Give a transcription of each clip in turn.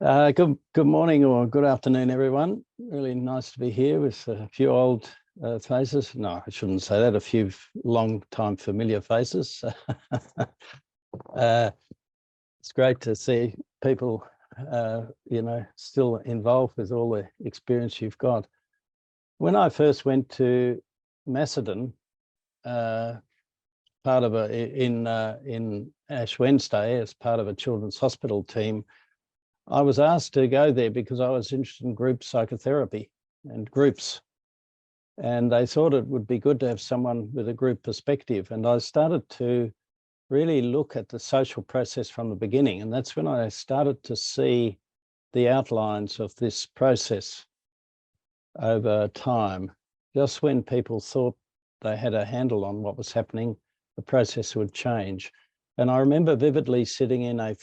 Good morning or good afternoon, everyone. Really nice to be here with a few old faces. No, I shouldn't say that. A few long-time familiar faces. It's great to see people, still involved with all the experience you've got. When I first went to Macedon, part of in Ash Wednesday as part of a children's hospital team, I was asked to go there because I was interested in group psychotherapy and groups. And they thought it would be good to have someone with a group perspective. And I started to really look at the social process from the beginning. And that's when I started to see the outlines of this process over time. Just when people thought they had a handle on what was happening, the process would change. And I remember vividly sitting in a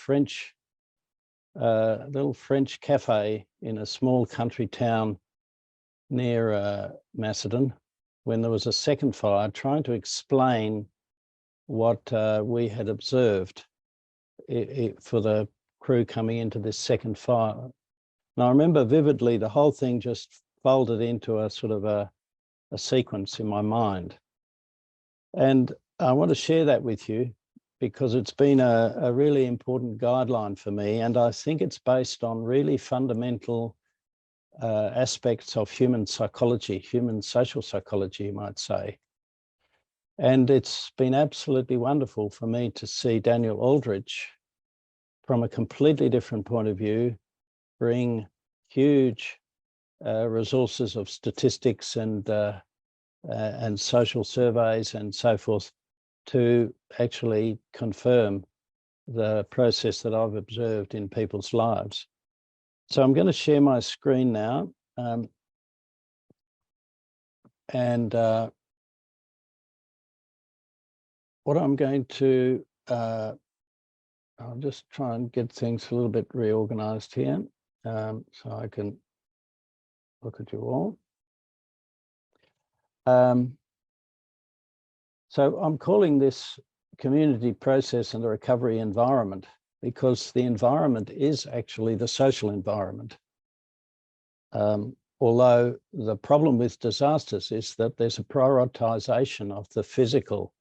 little French cafe in a small country town near Macedon when there was a second fire, trying to explain what we had observed for the crew coming into this second fire. And I remember vividly the whole thing just folded into a sort of a sequence in my mind. And I want to share that with you because it's been a really important guideline for me. And I think it's based on really fundamental aspects of human psychology, human social psychology, you might say. And it's been absolutely wonderful for me to see Daniel Aldrich from a completely different point of view bring huge resources of statistics and social surveys and so forth to actually confirm the process that I've observed in people's lives. So I'm going to share my screen now. What I'm going to, I'll just try and get things a little bit reorganized here so I can look at you all. So I'm calling this community process and the recovery environment because the environment is actually the social environment. Although the problem with disasters is that there's a prioritization of the physical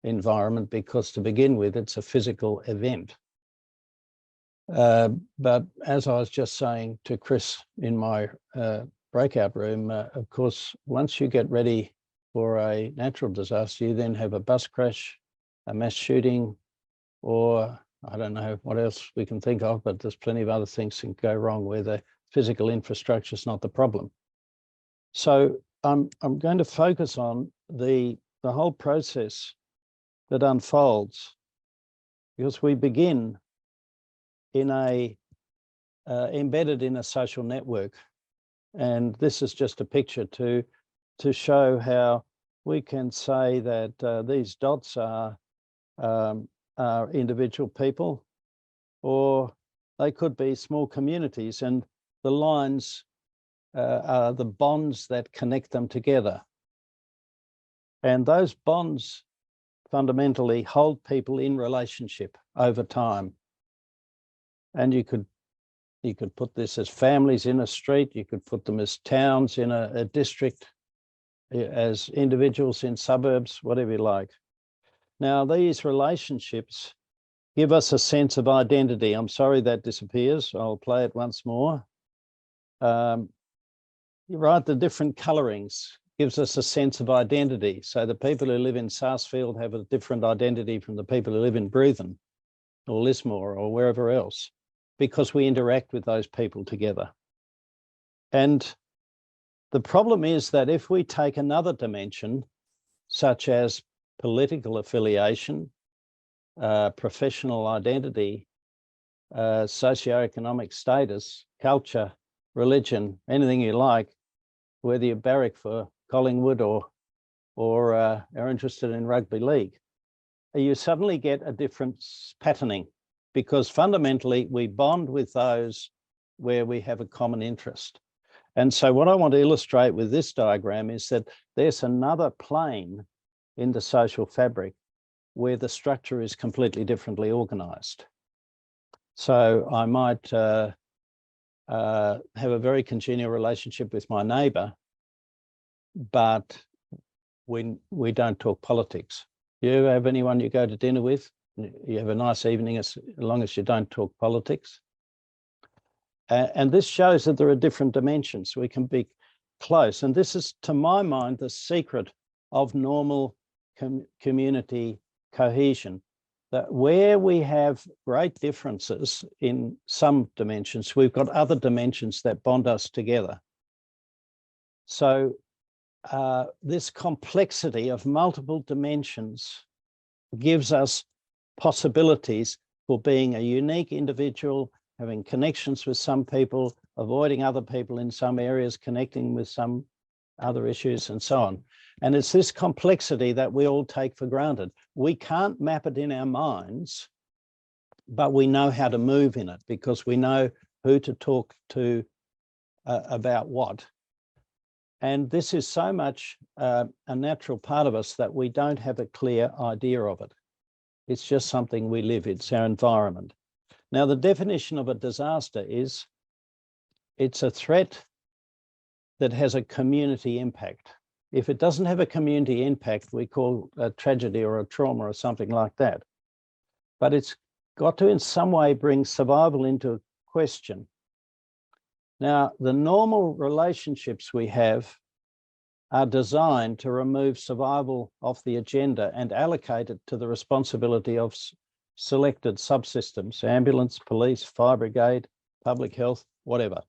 environment because to begin with, it's a physical event. But as I was just saying to Chris in my breakout room, of course, once you get ready for a natural disaster, you then have a bus crash, a mass shooting, or I don't know what else we can think of, but there's plenty of other things that can go wrong where the physical infrastructure is not the problem. So I'm going to focus on the whole process that unfolds because we begin in embedded in a social network. And this is just a picture to show how we can say that these dots are individual people, or they could be small communities, and the lines are the bonds that connect them together. And those bonds fundamentally hold people in relationship over time. And you could put this as families in a street, you could put them as towns in a district, as individuals in suburbs, whatever you like. Now, these relationships give us a sense of identity. I'm sorry that disappears. I'll play it once more. Right, the different colorings gives us a sense of identity. So the people who live in Sarsfield have a different identity from the people who live in Breuthen or Lismore or wherever else, because we interact with those people together. And the problem is that if we take another dimension, such as political affiliation, professional identity, socioeconomic status, culture, religion, anything you like, whether you're barrack for Collingwood or are interested in rugby league, you suddenly get a different patterning because fundamentally we bond with those where we have a common interest. And so what I want to illustrate with this diagram is that there's another plane in the social fabric where the structure is completely differently organized. So I might have a very congenial relationship with my neighbour, but we don't talk politics. You have anyone you go to dinner with, you have a nice evening as long as you don't talk politics. And this shows that there are different dimensions. We can be close. And this is, to my mind, the secret of normal community cohesion, that where we have great differences in some dimensions, we've got other dimensions that bond us together. So this complexity of multiple dimensions gives us possibilities for being a unique individual, having connections with some people, avoiding other people in some areas, connecting with some other issues, and so on. And it's this complexity that we all take for granted. We can't map it in our minds, but we know how to move in it because we know who to talk to about what. And this is so much a natural part of us that we don't have a clear idea of it. It's just something we live, it's our environment. Now, the definition of a disaster is it's a threat that has a community impact. If it doesn't have a community impact, we call a tragedy or a trauma or something like that. But it's got to in some way bring survival into question. Now, the normal relationships we have are designed to remove survival off the agenda and allocate it to the responsibility of selected subsystems, ambulance, police, fire brigade, public health, whatever.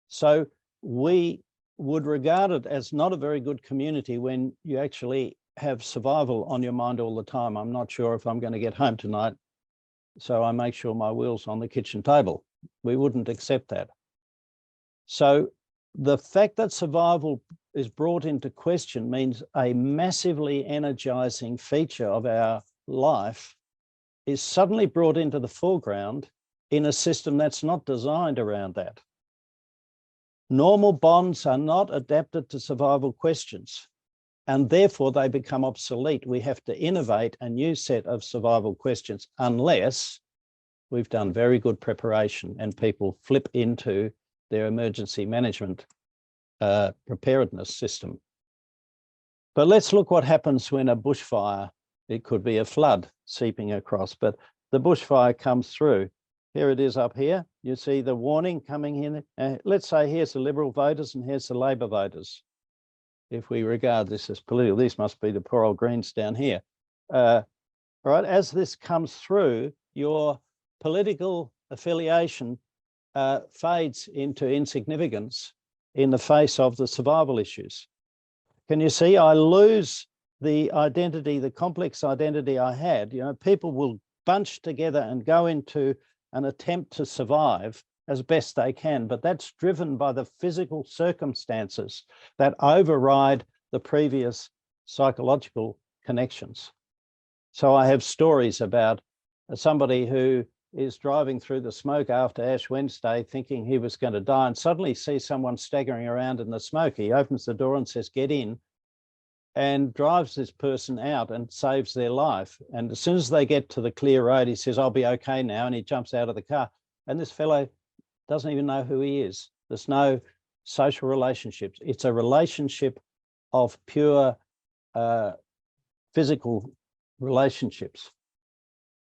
So we would regard it as not a very good community when you actually have survival on your mind all the time. I'm not sure if I'm going to get home tonight, so I make sure my wheel's on the kitchen table. We wouldn't accept that. So the fact that survival is brought into question means a massively energizing feature of our life is suddenly brought into the foreground in a system that's not designed around that. Normal bonds are not adapted to survival questions, and therefore they become obsolete. We have to innovate a new set of survival questions unless we've done very good preparation and people flip into their emergency management preparedness system. But let's look what happens when a bushfire, it could be a flood seeping across, but the bushfire comes through. Here it is up here. You see the warning coming in. Let's say here's the Liberal voters and here's the Labor voters. If we regard this as political, these must be the poor old Greens down here. Right, as this comes through, your political affiliation fades into insignificance in the face of the survival issues. Can you see? I lose the identity, the complex identity I had. You know, people will bunch together and go into an attempt to survive as best they can, but that's driven by the physical circumstances that override the previous psychological connections. So I have stories about somebody who is driving through the smoke after Ash Wednesday thinking he was going to die and suddenly sees someone staggering around in the smoke. He opens the door and says, "Get in," and drives this person out and saves their life. And as soon as they get to the clear road, he says, "I'll be okay now," and he jumps out of the car. And this fellow doesn't even know who he is. There's no social relationships. It's a relationship of pure physical relationships.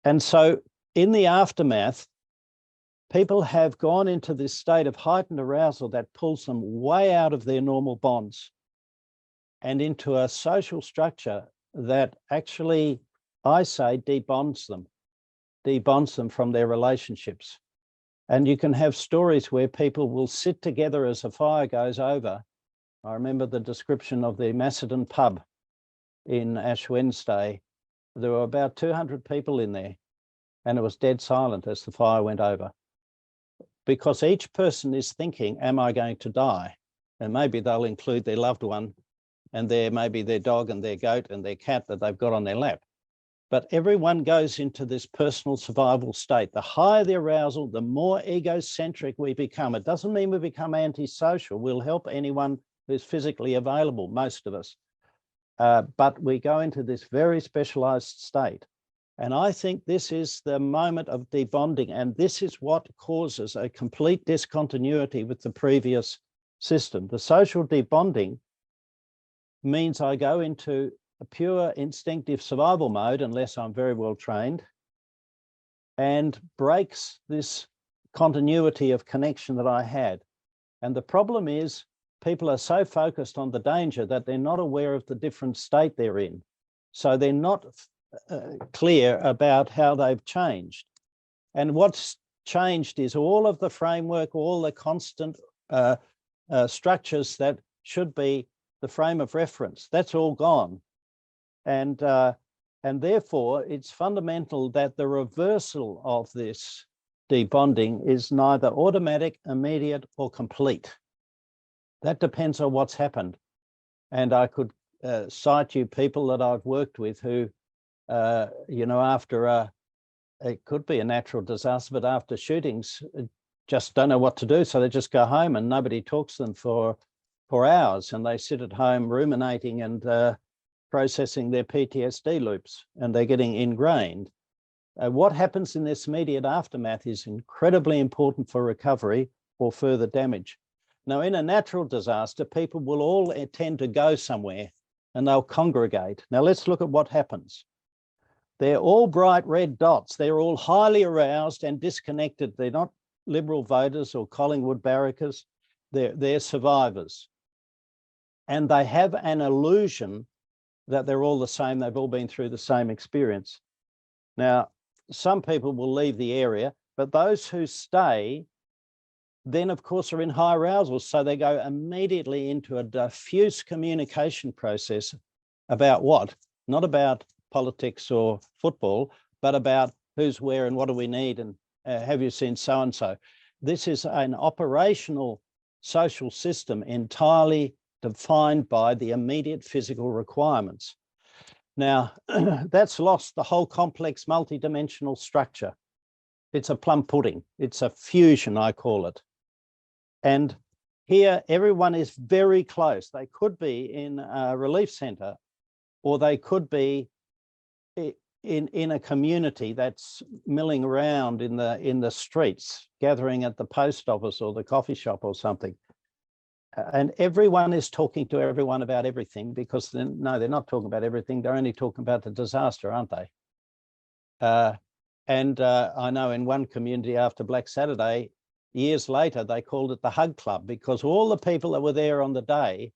And so in the aftermath, people have gone into this state of heightened arousal that pulls them way out of their normal bonds and into a social structure that actually, I say, debonds them from their relationships. And you can have stories where people will sit together as a fire goes over. I remember the description of the Macedon pub in Ash Wednesday. There were about 200 people in there, and it was dead silent as the fire went over. Because each person is thinking, am I going to die? And maybe they'll include their loved one and maybe their dog and their goat and their cat that they've got on their lap. But everyone goes into this personal survival state. The higher the arousal, the more egocentric we become. It doesn't mean we become antisocial. We'll help anyone who's physically available, most of us. But we go into this very specialized state. And I think this is the moment of debonding, and this is what causes a complete discontinuity with the previous system. The social debonding means I go into a pure instinctive survival mode, unless I'm very well trained, and breaks this continuity of connection that I had. And the problem is people are so focused on the danger that they're not aware of the different state they're in. So they're not clear about how they've changed. And what's changed is all of the framework, all the constant structures that should be the frame of reference. That's all gone. And therefore, it's fundamental that the reversal of this debonding is neither automatic, immediate, or complete. That depends on what's happened. And I could cite you people that I've worked with who, you know, after it could be a natural disaster, but after shootings, just don't know what to do. So they just go home and nobody talks to them for hours, and they sit at home ruminating and processing their PTSD loops, and they're getting ingrained. What happens in this immediate aftermath is incredibly important for recovery or further damage. Now, in a natural disaster, people will all tend to go somewhere and they'll congregate. Now, let's look at what happens. They're all bright red dots. They're all highly aroused and disconnected. They're not Liberal voters or Collingwood barrackers. They're survivors. And they have an illusion that they're all the same. They've all been through the same experience. Now, some people will leave the area, but those who stay then, of course, are in high arousal. So they go immediately into a diffuse communication process about what? Not about politics or football, but about who's where and what do we need and have you seen so-and-so. This is an operational social system entirely defined by the immediate physical requirements. Now, that's lost the whole complex multidimensional structure. It's a plum pudding. It's a fusion, I call it. And here, everyone is very close. They could be in a relief centre, or they could be in a community that's milling around in the streets, gathering at the post office or the coffee shop or something. And everyone is talking to everyone about everything, because no, they're not talking about everything. They're only talking about the disaster, aren't they? I know in one community after Black Saturday, years later, they called it the Hug Club, because all the people that were there on the day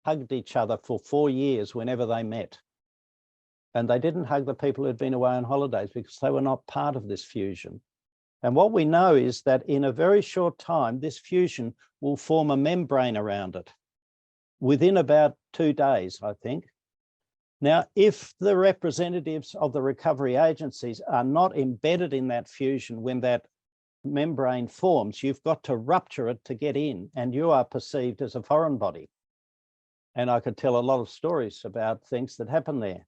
hugged each other for 4 years whenever they met. And they didn't hug the people who'd been away on holidays because they were not part of this fusion. And what we know is that in a very short time, this fusion will form a membrane around it within about 2 days, I think. Now, if the representatives of the recovery agencies are not embedded in that fusion when that membrane forms, you've got to rupture it to get in, and you are perceived as a foreign body. And I could tell a lot of stories about things that happen there.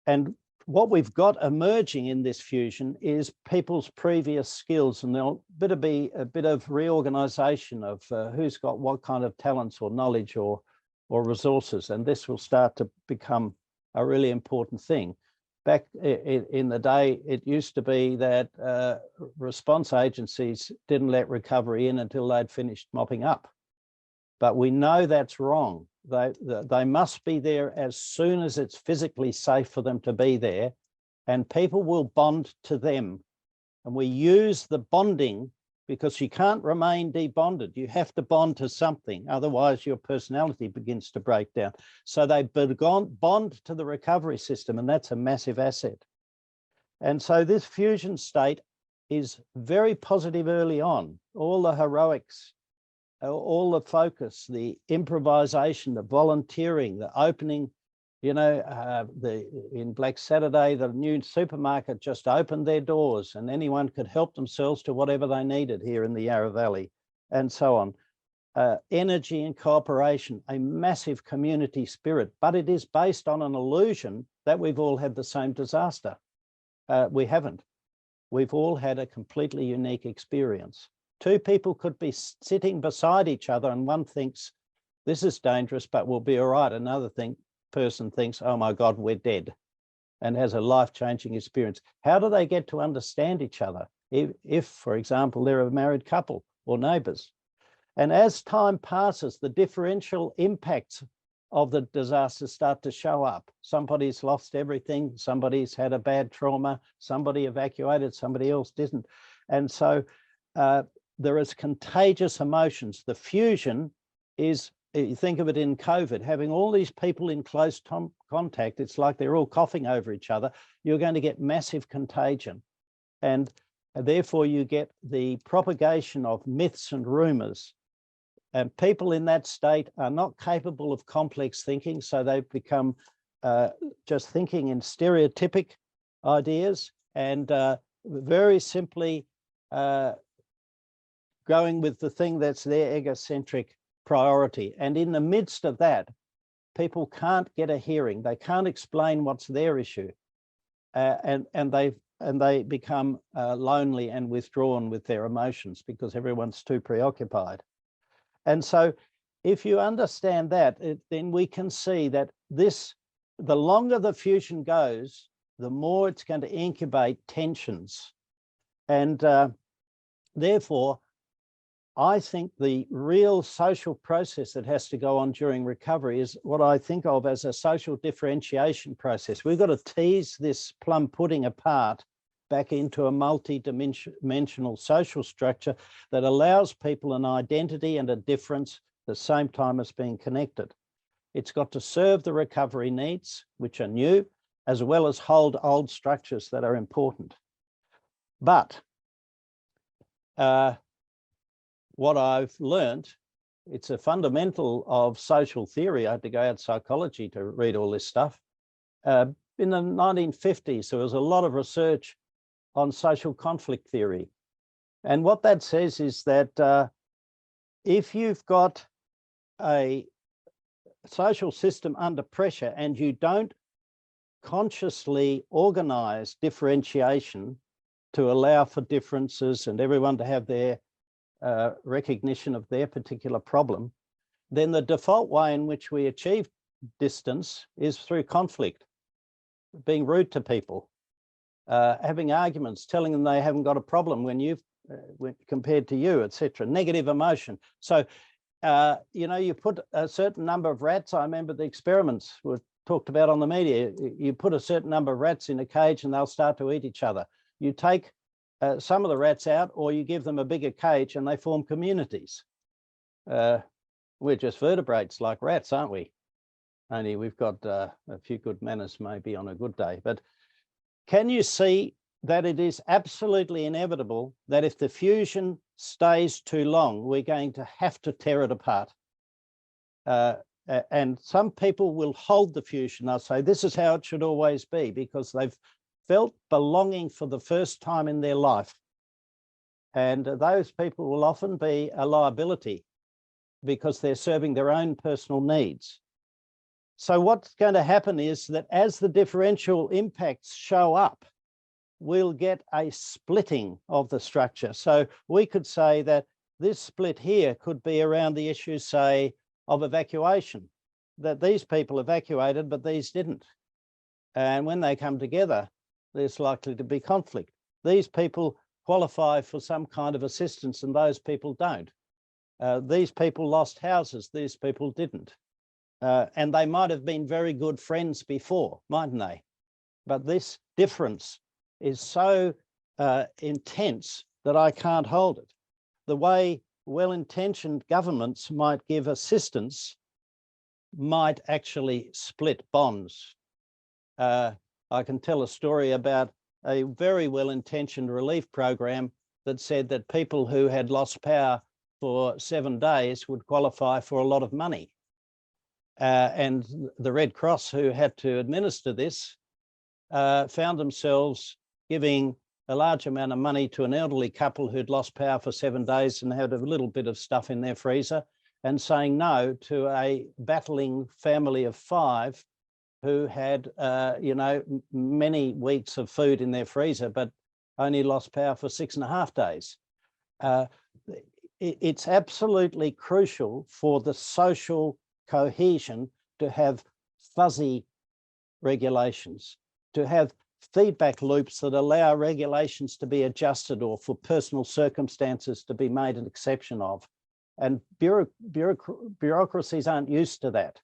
And what we've got emerging in this fusion is people's previous skills, and there'll be a bit of reorganization of who's got what kind of talents or knowledge or resources, and this will start to become a really important thing. Back in the day, it used to be that response agencies didn't let recovery in until they'd finished mopping up. But we know that's wrong. They must be there as soon as it's physically safe for them to be there, and people will bond to them. And we use the bonding because you can't remain debonded. You have to bond to something, otherwise your personality begins to break down. So they bond to the recovery system, and that's a massive asset. And so this fusion state is very positive early on. All the heroics, all the focus, the improvisation, the volunteering, the opening, you know, in Black Saturday, the new supermarket just opened their doors and anyone could help themselves to whatever they needed here in the Yarra Valley, and so on. Energy and cooperation, a massive community spirit, but it is based on an illusion that we've all had the same disaster. We haven't. We've all had a completely unique experience. Two people could be sitting beside each other and one thinks, this is dangerous, but we'll be all right. Another person thinks, oh my God, we're dead. and has a life-changing experience. How do they get to understand each other if, for example, they're a married couple or neighbours? And as time passes, the differential impacts of the disaster start to show up. Somebody's lost everything, somebody's had a bad trauma, somebody evacuated, somebody else didn't. And so there is contagious emotions. The fusion is, you think of it in COVID, having all these people in close contact, it's like they're all coughing over each other. You're going to get massive contagion. And therefore you get the propagation of myths and rumors. And people in that state are not capable of complex thinking, so they've become just thinking in stereotypic ideas and very simply going with the thing that's their egocentric priority. And in the midst of that, people can't get a hearing. They can't explain what's their issue. And they become lonely and withdrawn with their emotions because everyone's too preoccupied. And so if you understand that, then we can see that the longer the fusion goes, the more it's going to incubate tensions. And therefore, I think the real social process that has to go on during recovery is what I think of as a social differentiation process. We've got to tease this plum pudding apart back into a multi-dimensional social structure that allows people an identity and a difference at the same time as being connected. It's got to serve the recovery needs, which are new, as well as hold old structures that are important. But what I've learned, it's a fundamental of social theory. I had to go out psychology to read all this stuff. In the 1950s, there was a lot of research on social conflict theory. And what that says is that if you've got a social system under pressure and you don't consciously organize differentiation to allow for differences and everyone to have their recognition of their particular problem, then the default way in which we achieve distance is through conflict, being rude to people, having arguments, telling them they haven't got a problem when you've compared to you, etc. Negative emotion. So, you know, you put a certain number of rats. I remember the experiments were talked about on the media. You put a certain number of rats in a cage and they'll start to eat each other. You take some of the rats out, or you give them a bigger cage and they form communities. We're just vertebrates like rats, aren't we? Only we've got a few good manners maybe on a good day. But can you see that it is absolutely inevitable that if the fusion stays too long, we're going to have to tear it apart? And some people will hold the fusion. They'll say, this is how it should always be, because they've felt belonging for the first time in their life. And those people will often be a liability because they're serving their own personal needs. So what's going to happen is that as the differential impacts show up, we'll get a splitting of the structure. So we could say that this split here could be around the issue, say, of evacuation, that these people evacuated, but these didn't. And when they come together, there's likely to be conflict. These people qualify for some kind of assistance and those people don't. These people lost houses, these people didn't. And they might have been very good friends before, mightn't they? But this difference is so intense that I can't hold it. The way well-intentioned governments might give assistance might actually split bonds. I can tell a story about a very well-intentioned relief program that said that people who had lost power for 7 days would qualify for a lot of money. And the Red Cross, who had to administer this, found themselves giving a large amount of money to an elderly couple who'd lost power for 7 days and had a little bit of stuff in their freezer, and saying no to a battling family of 5 who had, you know, many weeks of food in their freezer, but only lost power for 6.5 days. It's absolutely crucial for the social cohesion to have fuzzy regulations, to have feedback loops that allow regulations to be adjusted or for personal circumstances to be made an exception of. And bureaucracies aren't used to that.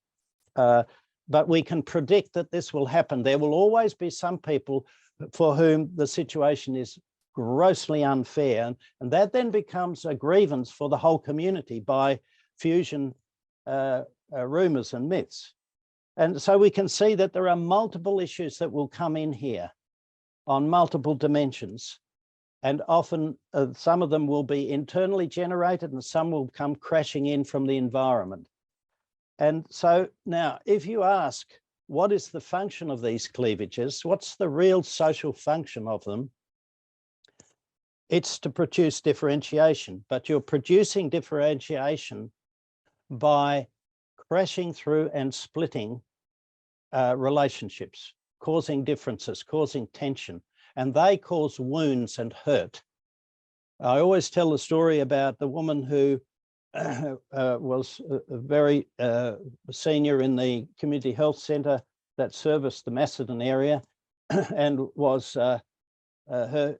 But we can predict that this will happen. There will always be some people for whom the situation is grossly unfair, and that then becomes a grievance for the whole community by fusion rumours and myths. And so we can see that there are multiple issues that will come in here on multiple dimensions, and often some of them will be internally generated and some will come crashing in from the environment. And so now, if you ask, what is the function of these cleavages? What's the real social function of them? It's to produce differentiation, but you're producing differentiation by crashing through and splitting relationships, causing differences, causing tension, and they cause wounds and hurt. I always tell the story about the woman who was very senior in the community health centre that serviced the Macedon area, and was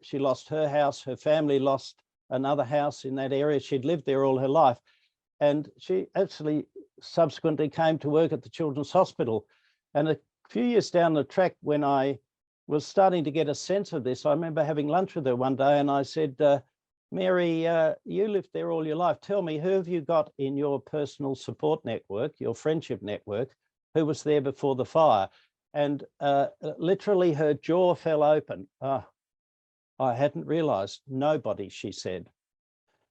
she lost her house, her family lost another house in that area. She'd lived there all her life, and she actually subsequently came to work at the Children's Hospital. And a few years down the track, when I was starting to get a sense of this, I remember having lunch with her one day, and I said, Mary, you lived there all your life. Tell me, who have you got in your personal support network, your friendship network, who was there before the fire? And literally her jaw fell open. I hadn't realized. Nobody, she said.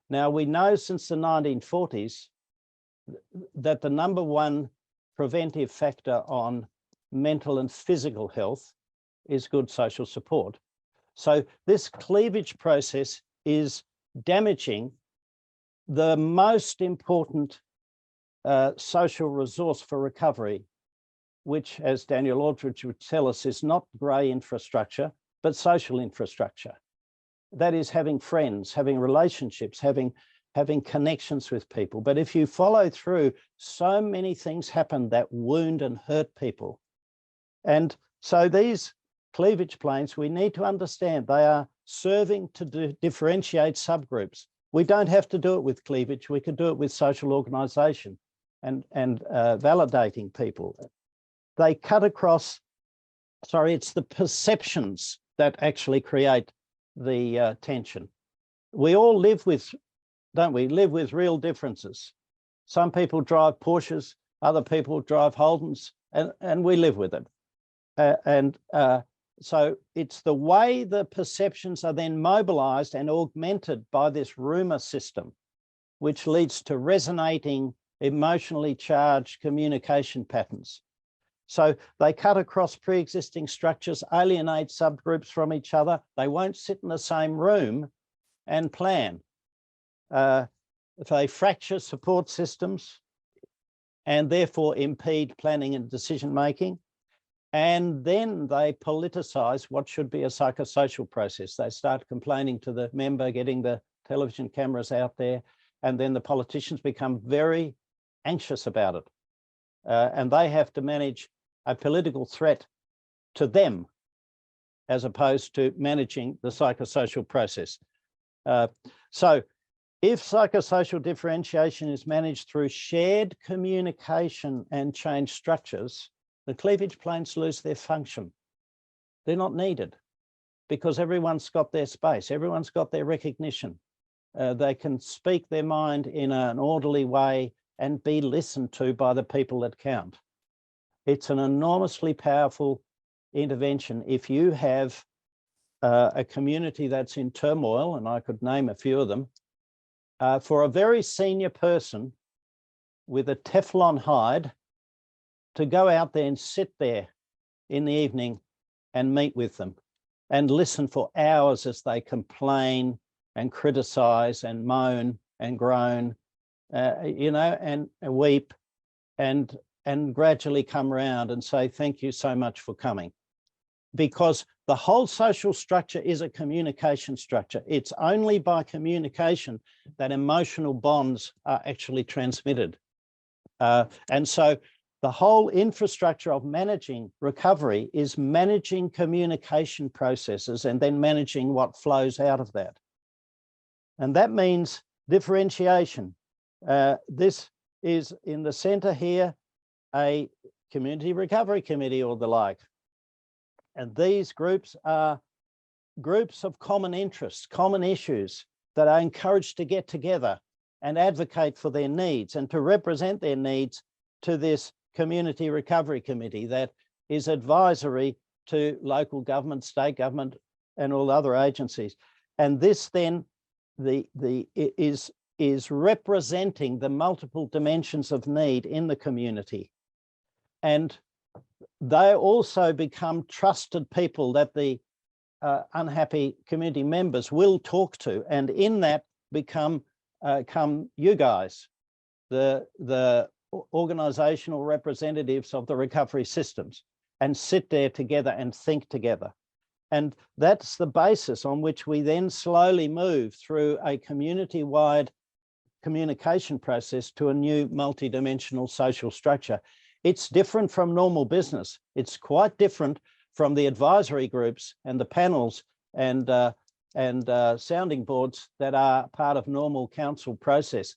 Now, we know since the 1940s that the number one preventive factor on mental and physical health is good social support. So this cleavage process is damaging the most important social resource for recovery, which, as Daniel Aldridge would tell us, is not grey infrastructure, but social infrastructure. That is having friends, having relationships, having connections with people. But if you follow through, so many things happen that wound and hurt people. And so these cleavage planes, we need to understand they are serving to differentiate subgroups. We don't have to do it with cleavage. We can do it with social organisation and validating people. They cut across, it's the perceptions that actually create the tension. We all live with, don't we, live with real differences. Some people drive Porsches, other people drive Holdens, and we live with it. So it's the way the perceptions are then mobilized and augmented by this rumor system, which leads to resonating, emotionally charged communication patterns. So they cut across pre-existing structures, alienate subgroups from each other. They won't sit in the same room and plan. They fracture support systems and therefore impede planning and decision-making. And then they politicize what should be a psychosocial process. They start complaining to the member, getting the television cameras out there, and then the politicians become very anxious about it. And they have to manage a political threat to them as opposed to managing the psychosocial process. So if psychosocial differentiation is managed through shared communication and change structures, the cleavage planes lose their function. They're not needed because everyone's got their space, everyone's got their recognition. They can speak their mind in an orderly way and be listened to by the people that count. It's an enormously powerful intervention if you have a community that's in turmoil, and I could name a few of them. For a very senior person with a Teflon hide to go out there and sit there in the evening and meet with them and listen for hours as they complain and criticize and moan and groan, and weep and gradually come around and say, thank you so much for coming. Because the whole social structure is a communication structure. It's only by communication that emotional bonds are actually transmitted. And so The whole infrastructure of managing recovery is managing communication processes and then managing what flows out of that. And that means differentiation. This is in the center here, a community recovery committee or the like. And these groups are groups of common interests, common issues that are encouraged to get together and advocate for their needs and to represent their needs to this community recovery committee that is advisory to local government, state government, and all other agencies. And this then is representing the multiple dimensions of need in the community. And they also become trusted people that the unhappy community members will talk to, and in that come you guys, the organizational representatives of the recovery systems, and sit there together and think together. And that's the basis on which we then slowly move through a community-wide communication process to a new multidimensional social structure. It's different from normal business. It's quite different from the advisory groups and the panels and sounding boards that are part of normal council process.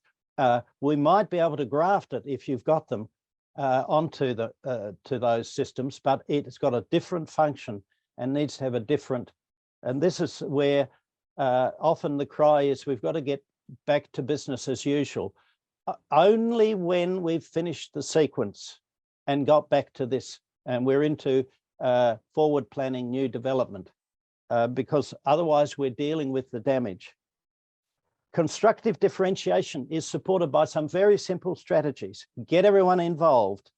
We might be able to graft it if you've got them onto to those systems, but it's got a different function and needs to have a different. And this is where often the cry is we've got to get back to business as usual. Only when we've finished the sequence and got back to this, and we're into forward planning new development, because otherwise we're dealing with the damage. Constructive differentiation is supported by some very simple strategies. Get everyone involved,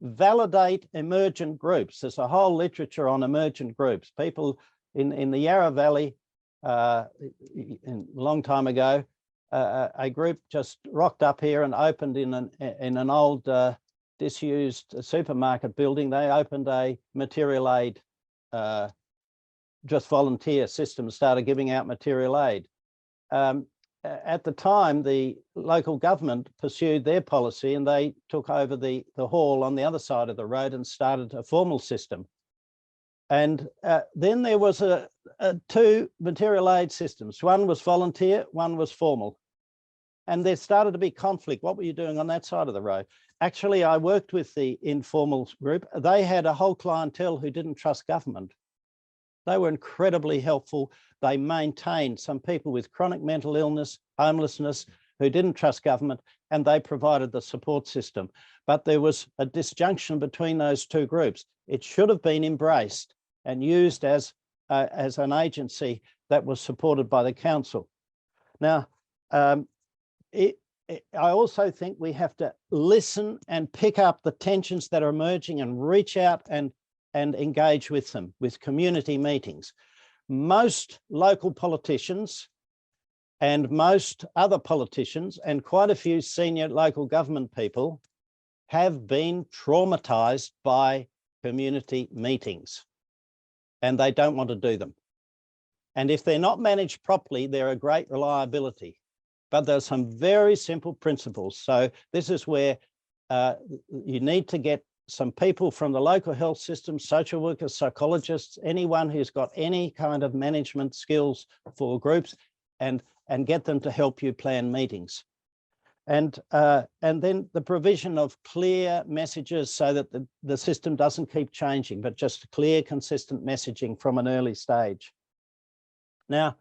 validate emergent groups. There's a whole literature on emergent groups. People in the Yarra Valley, a long time ago, a group just rocked up here and opened in an old disused supermarket building. They opened a material aid, just volunteer system, started giving out material aid. At the time, the local government pursued their policy and they took over the hall on the other side of the road and started a formal system. And then there was two material aid systems. One was volunteer, one was formal. And there started to be conflict. What were you doing on that side of the road? Actually, I worked with the informal group. They had a whole clientele who didn't trust government. They were incredibly helpful. They maintained some people with chronic mental illness, homelessness, who didn't trust government, and they provided the support system. But there was a disjunction between those two groups. It should have been embraced and used as an agency that was supported by the council. Now, I also think we have to listen and pick up the tensions that are emerging and reach out and engage with them with community meetings. Most local politicians and most other politicians and quite a few senior local government people have been traumatized by community meetings and they don't want to do them. And if they're not managed properly, they're a great reliability. But there's some very simple principles. So this is where you need to get some people from the local health system, social workers, psychologists, anyone who's got any kind of management skills for groups, and get them to help you plan meetings. And then the provision of clear messages so that the system doesn't keep changing, but just clear, consistent messaging from an early stage. Now,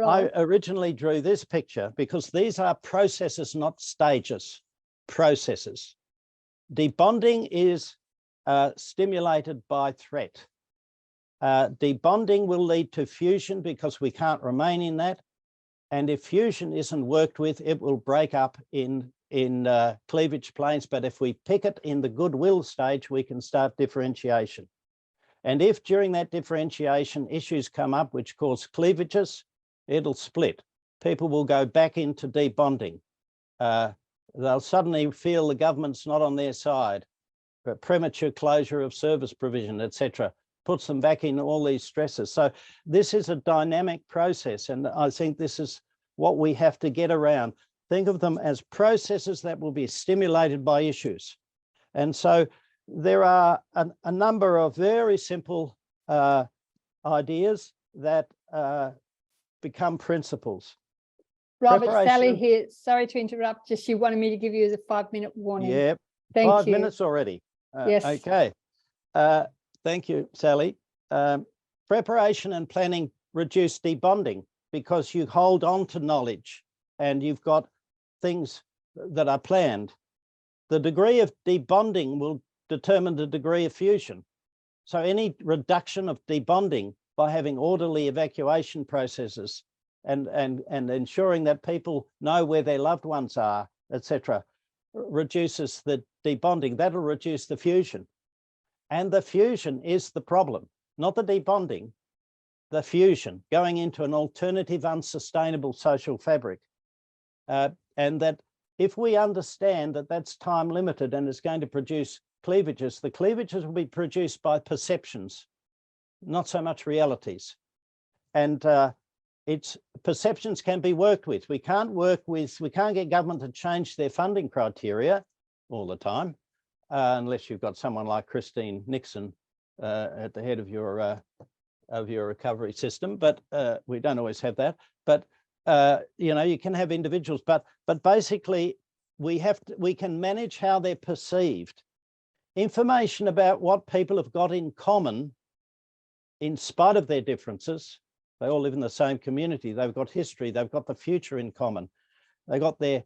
I originally drew this picture because these are processes, not stages, processes. Debonding is stimulated by threat. Debonding will lead to fusion because we can't remain in that. And if fusion isn't worked with, it will break up in cleavage planes. But if we pick it in the goodwill stage, we can start differentiation. And if during that differentiation issues come up which cause cleavages, it'll split. People will go back into debonding. They'll suddenly feel the government's not on their side. But premature closure of service provision, etc., puts them back in all these stresses. So this is a dynamic process, and I think this is what we have to get around. Think of them as processes that will be stimulated by issues. And so there are a number of very simple ideas that become principles. Robert, Sally here. Sorry to interrupt. Just she wanted me to give you the 5-minute warning. Yeah, Thank 5 you. minutes already. Yes. Okay. Thank you, Sally. Preparation and planning reduce debonding because you hold on to knowledge and you've got things that are planned. The degree of debonding will determine the degree of fusion. So any reduction of debonding by having orderly evacuation processes and ensuring that people know where their loved ones are, etc., reduces the debonding. That'll reduce the fusion. And the fusion is the problem, not the debonding, the fusion, going into an alternative, unsustainable social fabric. And that if we understand that that's time limited and is going to produce cleavages, the cleavages will be produced by perceptions, not so much realities. And it's perceptions can be worked with. We can't get government to change their funding criteria all the time, unless you've got someone like Christine Nixon at the head of your recovery system. But we don't always have that. But you know, you can have individuals, but basically we can manage how they're perceived. Information about what people have got in common, in spite of their differences. They all live in the same community. They've got history. They've got the future in common. They've got their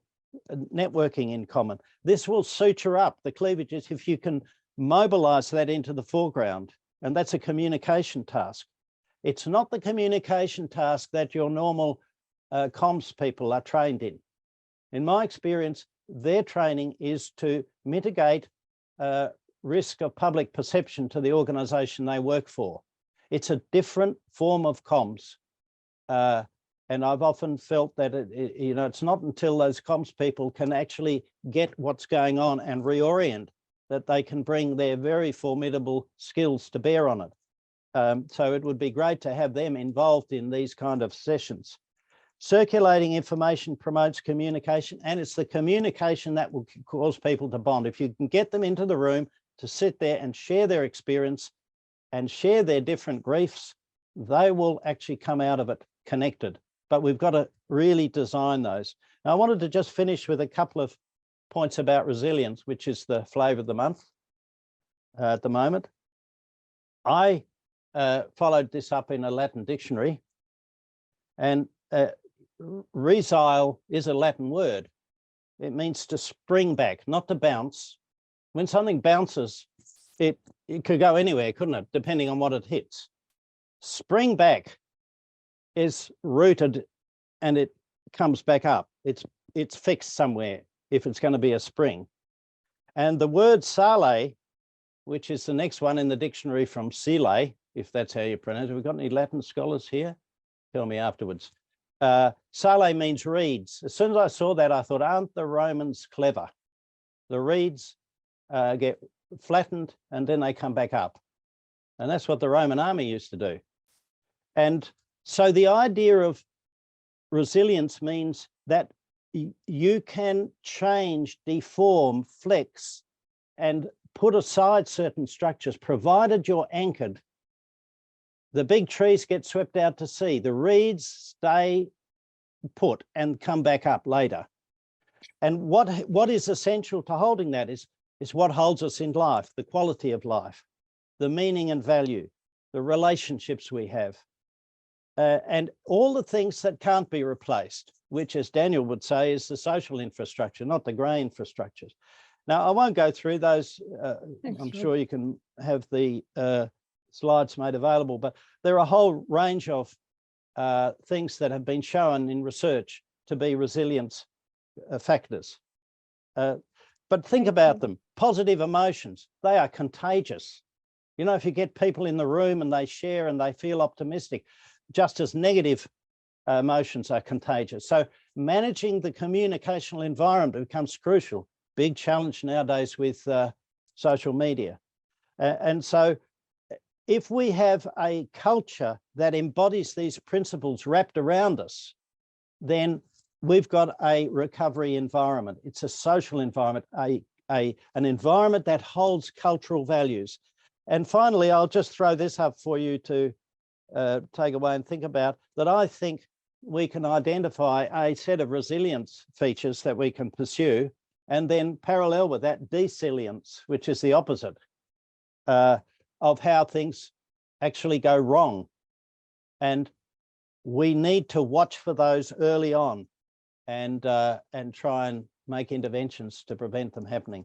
networking in common. This will suture up the cleavages if you can mobilize that into the foreground. And that's a communication task. It's not the communication task that your normal comms people are trained in. In my experience, their training is to mitigate risk of public perception to the organization they work for. It's a different form of comms. And I've often felt that you know, it's not until those comms people can actually get what's going on and reorient that they can bring their very formidable skills to bear on it. So it would be great to have them involved in these kind of sessions. Circulating information promotes communication, and it's the communication that will cause people to bond. If you can get them into the room to sit there and share their experience and share their different griefs, they will actually come out of it connected. But we've got to really design those. Now, I wanted to just finish with a couple of points about resilience, which is the flavour of the month at the moment. I followed this up in a Latin dictionary, and resile is a Latin word. It means to spring back, not to bounce. When something bounces, it could go anywhere, couldn't it? Depending on what it hits. Spring back is rooted and it comes back up. It's fixed somewhere if it's going to be a spring. And the word sale, which is the next one in the dictionary from sile, if that's how you pronounce it. Have we got any Latin scholars here? Tell me afterwards. Sale means reeds. As soon as I saw that, I thought, aren't the Romans clever? The reeds get flattened and then they come back up. And that's what the Roman army used to do. And so the idea of resilience means that you can change, deform, flex, and put aside certain structures, provided you're anchored. The big trees get swept out to sea. The reeds stay put and come back up later. And what is essential to holding that is what holds us in life, the quality of life, the meaning and value, the relationships we have, and all the things that can't be replaced, which, as Daniel would say, is the social infrastructure, not the grey infrastructures. Now, I won't go through those. I'm sure you can have the slides made available, but there are a whole range of things that have been shown in research to be resilience factors. But think about them. Positive emotions, they are contagious. You know, if you get people in the room and they share and they feel optimistic, just as negative emotions are contagious. So managing the communicational environment becomes crucial. Big challenge nowadays with social media. And so if we have a culture that embodies these principles wrapped around us, then we've got a recovery environment. It's a social environment, an environment that holds cultural values. And finally, I'll just throw this up for you to take away and think about, that I think we can identify a set of resilience features that we can pursue, and then parallel with that, desilience, which is the opposite of how things actually go wrong. And we need to watch for those early on and try and make interventions to prevent them happening.